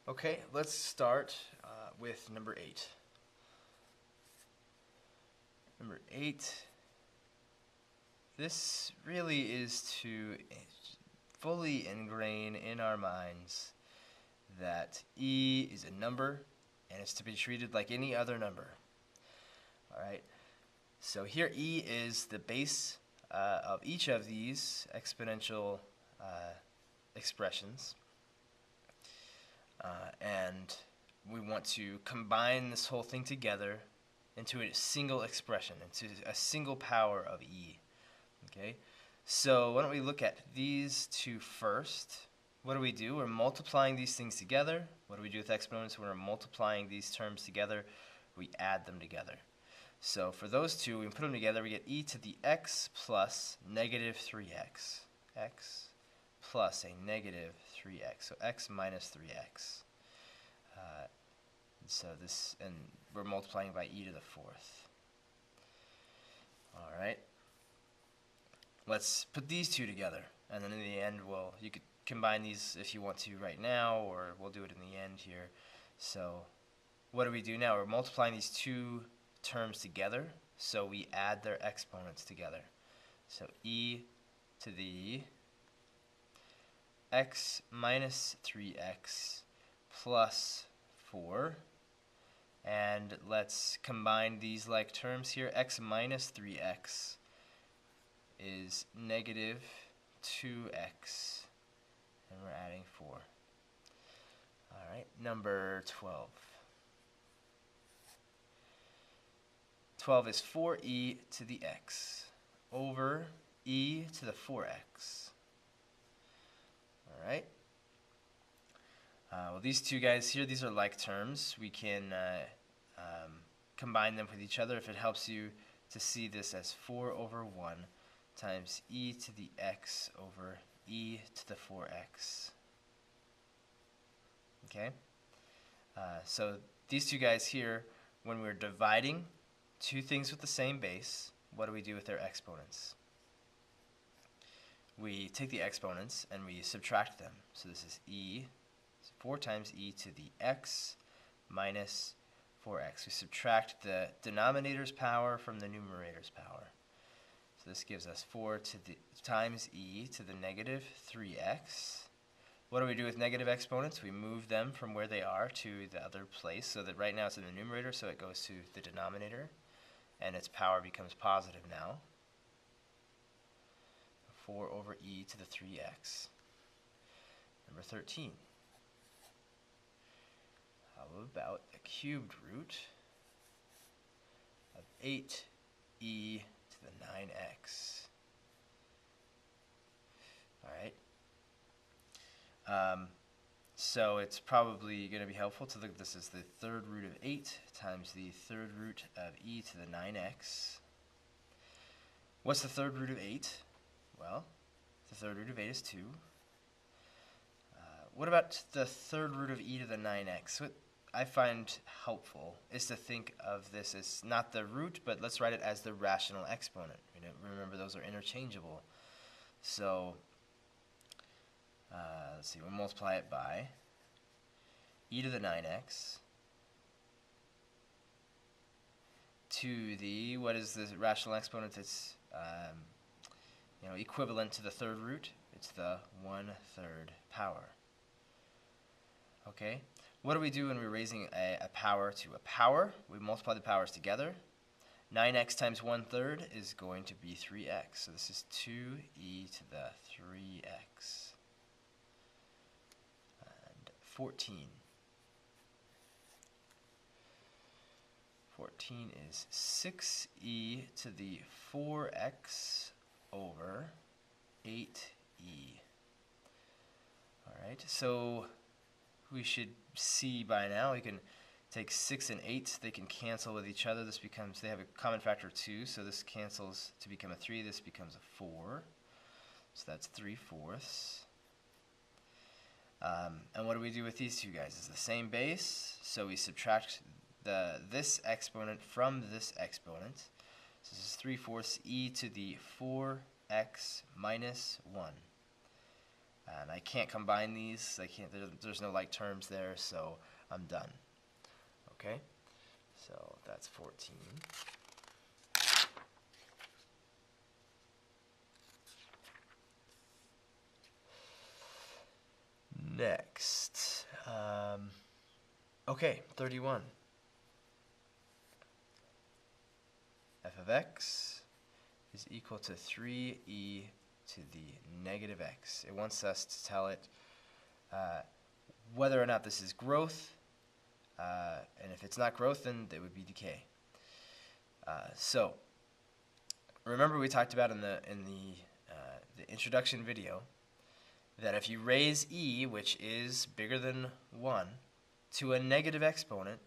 Okay, let's start with number 8. Number 8, this really is to fully ingrain in our minds that e is a number and it's to be treated like any other number. Alright, so here e is the base of each of these exponential expressions. And we want to combine this whole thing together into a single expression, into a single power of e. Okay, so why don't we look at these two first? What do? We're multiplying these things together. What do we do with exponents? When we're multiplying these terms together, we add them together. So for those two, when we put them together, we get e to the x plus negative 3x. X plus a negative 3x. So x minus 3x. So this, and we're multiplying by e to the 4th. All right. Let's put these two together, and then in the end, you could combine these if you want to right now, or we'll do it in the end here. So what do we do now? We're multiplying these two terms together, so we add their exponents together. So e to the x minus 3x plus 4. And let's combine these like terms here. X minus 3x is negative 2x, and we're adding 4. Alright, number 12. 12 is 4e to the x over e to the 4x. Alright. Well, these two guys here, these are like terms. We can combine them with each other if it helps you to see this as 4 over 1 times e to the x over e to the 4x. Okay? So these two guys here, when we're dividing two things with the same base, what do we do with their exponents? We take the exponents and we subtract them. So this is e, 4 times e to the x minus 4x. We subtract the denominator's power from the numerator's power. So this gives us 4 times e to the negative 3x. What do we do with negative exponents? We move them from where they are to the other place, so that right now it's in the numerator, so it goes to the denominator, and its power becomes positive now. 4 over e to the 3x. Number 13. How about a cubed root of 8e to the 9x? Alright. So it's probably going to be helpful to look at this as the third root of 8 times the third root of e to the 9x. What's the third root of 8? Well, the third root of 8 is 2. What about the third root of e to the 9x? What I find helpful is to think of this as not the root, but let's write it as the rational exponent. Remember, those are interchangeable. So let's see, we'll multiply it by e to the 9x to the, what is the rational exponent that's equivalent to the third root? It's the 1/3 power. Okay, what do we do when we're raising a power to a power? We multiply the powers together. 9x times 1/3 is going to be 3x. So this is 2e to the 3x. And 14. 14 is 6e to the 4x over 8e. Alright, so we should see by now, we can take 6 and 8, they can cancel with each other. This becomes, they have a common factor of 2, so this cancels to become a 3, this becomes a 4. So that's 3/4. And what do we do with these two guys? It's the same base, so we subtract this exponent from this exponent. So this is 3/4 e to the 4x minus 1. And I can't combine these. There's no like terms there, so I'm done. Okay? So that's 14. Next. Okay, 31. F of x is equal to 3e to the negative x. It wants us to tell it whether or not this is growth, and if it's not growth, then it would be decay. So remember we talked about in the introduction video that if you raise e, which is bigger than 1, to a negative exponent,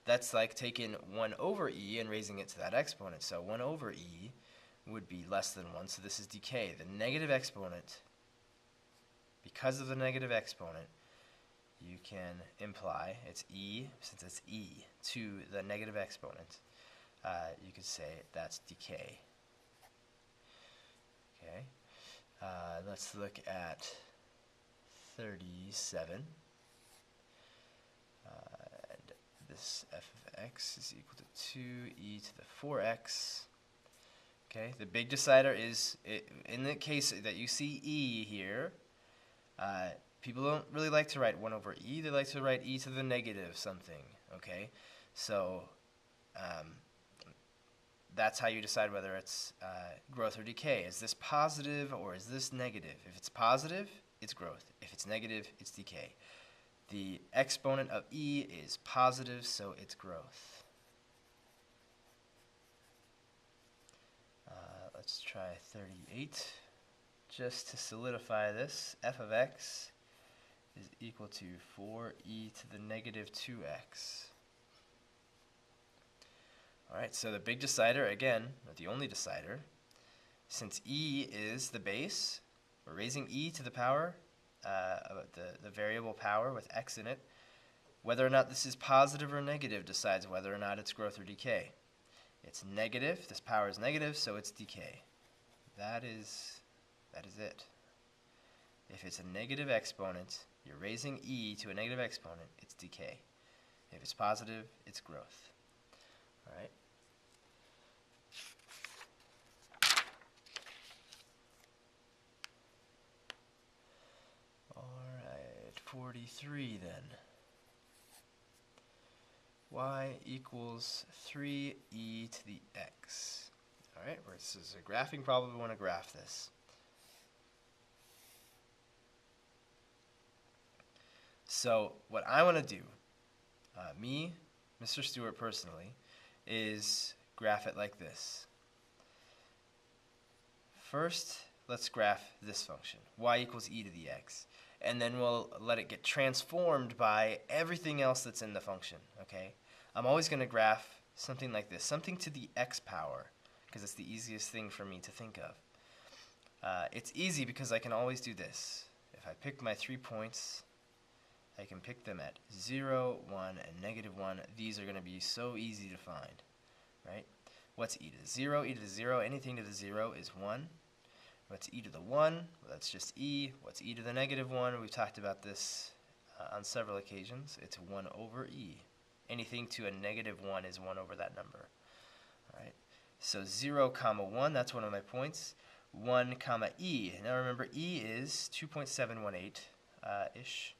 that's like taking 1 over e and raising it to that exponent. So 1 over e would be less than 1, so this is decay. The negative exponent, because of the negative exponent, you can imply it's e, since it's e, to the negative exponent. You could say that's decay. Okay. Let's look at 37. And this f of x is equal to 2e to the 4x. Okay, the big decider is, in the case that you see e here, people don't really like to write 1 over e, they like to write e to the negative something, okay? So that's how you decide whether it's growth or decay. Is this positive or is this negative? If it's positive, it's growth. If it's negative, it's decay. The exponent of e is positive, so it's growth. Let's try 38. Just to solidify this, f of x is equal to 4e to the negative 2x. Alright, so the big decider, again, or the only decider, since e is the base, we're raising e to the power, the variable power with x in it. Whether or not this is positive or negative decides whether or not it's growth or decay. It's negative, this power is negative, so it's decay. That is it. If it's a negative exponent, you're raising e to a negative exponent, it's decay. If it's positive, it's growth. Alright? Alright, 43 then. Y equals 3e to the x. Alright, this is a graphing problem. We want to graph this. So what I want to do, me, Mr. Stewart personally, is graph it like this. First, let's graph this function, y equals e to the x. And then we'll let it get transformed by everything else that's in the function, okay? I'm always going to graph something like this, something to the x power, because it's the easiest thing for me to think of. It's easy because I can always do this. If I pick my 3 points, I can pick them at 0, 1, and negative 1. These are going to be so easy to find, right? What's e to the 0? E to the 0, anything to the 0 is 1. What's e to the 1? Well, that's just e. What's e to the negative 1? We've talked about this on several occasions. It's 1 over e. Anything to a negative 1 is 1 over that number. All right. So 0, comma 1, that's one of my points. 1, comma e. Now remember, e is 2.718-ish.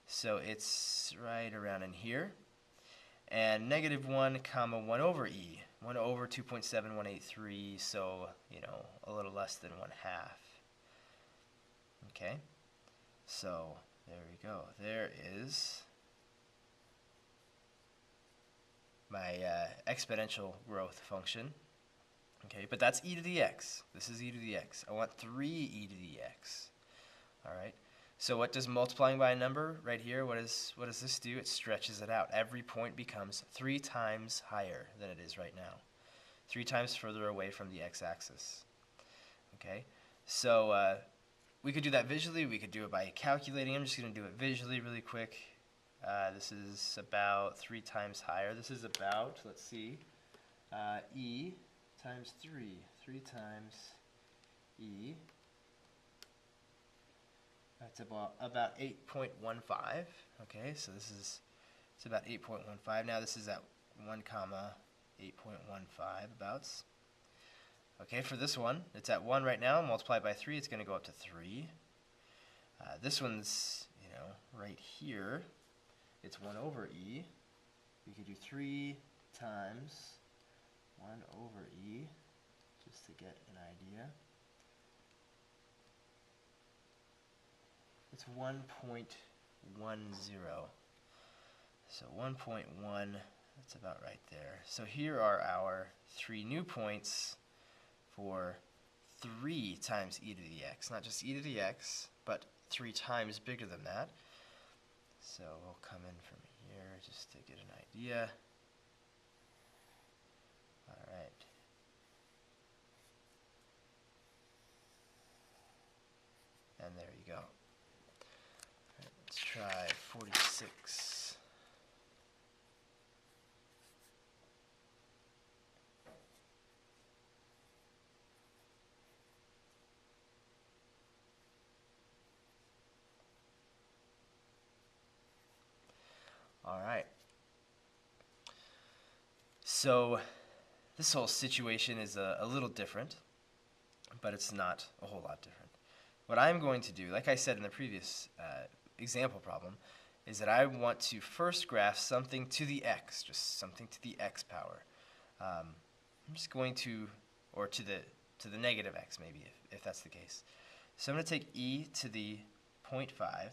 So it's right around in here. And negative 1, comma 1 over e. 1 over 2.7183, so, a little less than 1/2. Okay? So, there we go. There is my exponential growth function. Okay, but that's e to the x. This is e to the x. I want 3e to the x. All right? So what does multiplying by a number right here, what does this do? It stretches it out. Every point becomes 3 times higher than it is right now. 3 times further away from the x-axis. Okay? So we could do that visually. We could do it by calculating. I'm just going to do it visually really quick. This is about 3 times higher. This is about, let's see, e times 3. 3 times e That's about 8.15. Okay, so it's about 8.15. Now this is at 1 comma 8.15 abouts. Okay, for this one, it's at 1 right now. Multiplied by 3, it's going to go up to 3. This one's, right here. It's 1 over e. We could do 3 times 1 over e, just to get an idea. It's 1.10. So 1.1, that's about right there. So here are our 3 new points for 3 times e to the x. Not just e to the x, but 3 times bigger than that. So we'll come in from here just to get an idea. All right. And there you go. All right, let's try 46. All right. So this whole situation is a little different, but it's not a whole lot different. What I'm going to do, like I said in the previous example problem, is that I want to first graph something to the x, just something to the x power. I'm just going to, or to the negative x maybe, if that's the case. So I'm going to take e to the 0.5,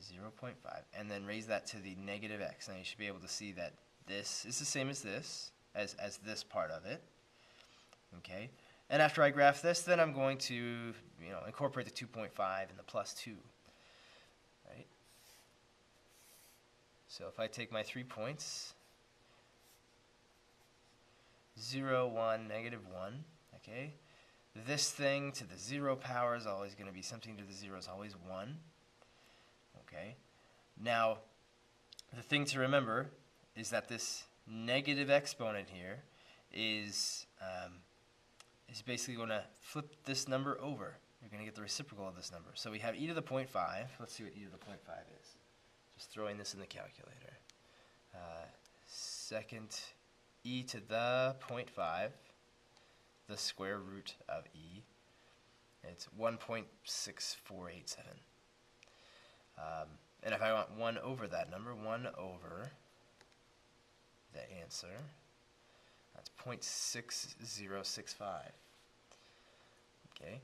0.5, and then raise that to the negative x. Now you should be able to see that this is the same as this, as this part of it. Okay, and after I graph this, then I'm going to incorporate the 2.5 and the plus 2. Right. So if I take my 3 points, 0, 1, negative 1. Okay, this thing to the 0 power is always going to be something to the 0 is always 1. Okay, now the thing to remember is that this negative exponent here is basically going to flip this number over. You're going to get the reciprocal of this number. So we have e to the 0.5. Let's see what e to the 0.5 is. Just throwing this in the calculator. Second, e to the 0.5, the square root of e. It's 1.6487. And if I want 1 over that number, 1 over the answer, that's 0.6065. Okay.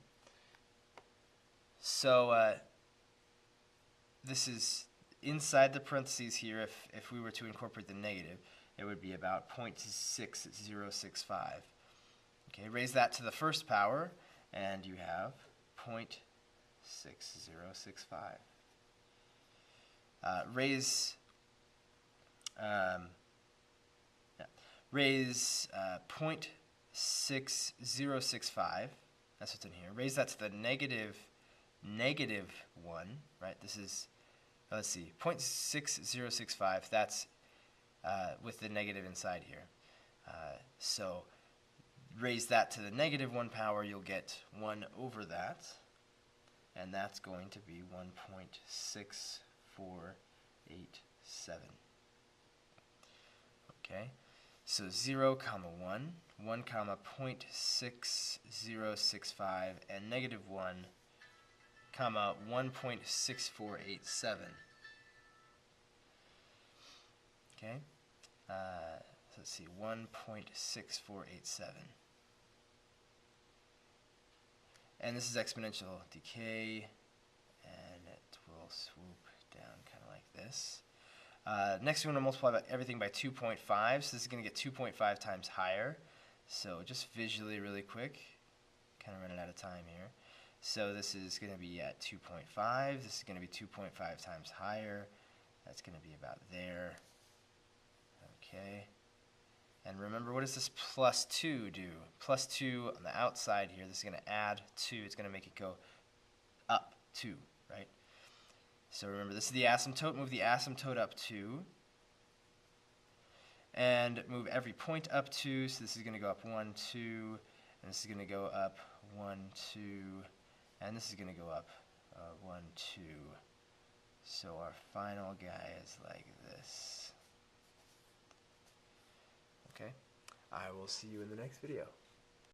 So this is inside the parentheses here. If we were to incorporate the negative, it would be about 0.6065. Okay, raise that to the first power, and you have 0.6065. Raise 0.6065. That's what's in here. Raise that to the negative 1. Right. This is let's see, 0.6065. That's with the negative inside here. So raise that to the negative 1 power. You'll get 1 over that, and that's going to be 1.6487. Okay, so 0, 1, 1, 0.6065, and negative 1, 1.6487. Okay, so let's see, 1.6487. And this is exponential decay, and it will swoop down kind of like this. Next, we're going to multiply everything by 2.5, so this is going to get 2.5 times higher. So just visually, really quick, kind of running out of time here. So this is going to be at 2.5. This is going to be 2.5 times higher. That's going to be about there. Okay. And remember, what does this plus 2 do? Plus 2 on the outside here, this is going to add 2. It's going to make it go up 2, right? So remember, this is the asymptote. Move the asymptote up 2. And move every point up 2. So this is going to go up 1, 2. And this is going to go up 1, 2. and this is going to go up 1, 2. So our final guy is like this. Okay, I will see you in the next video.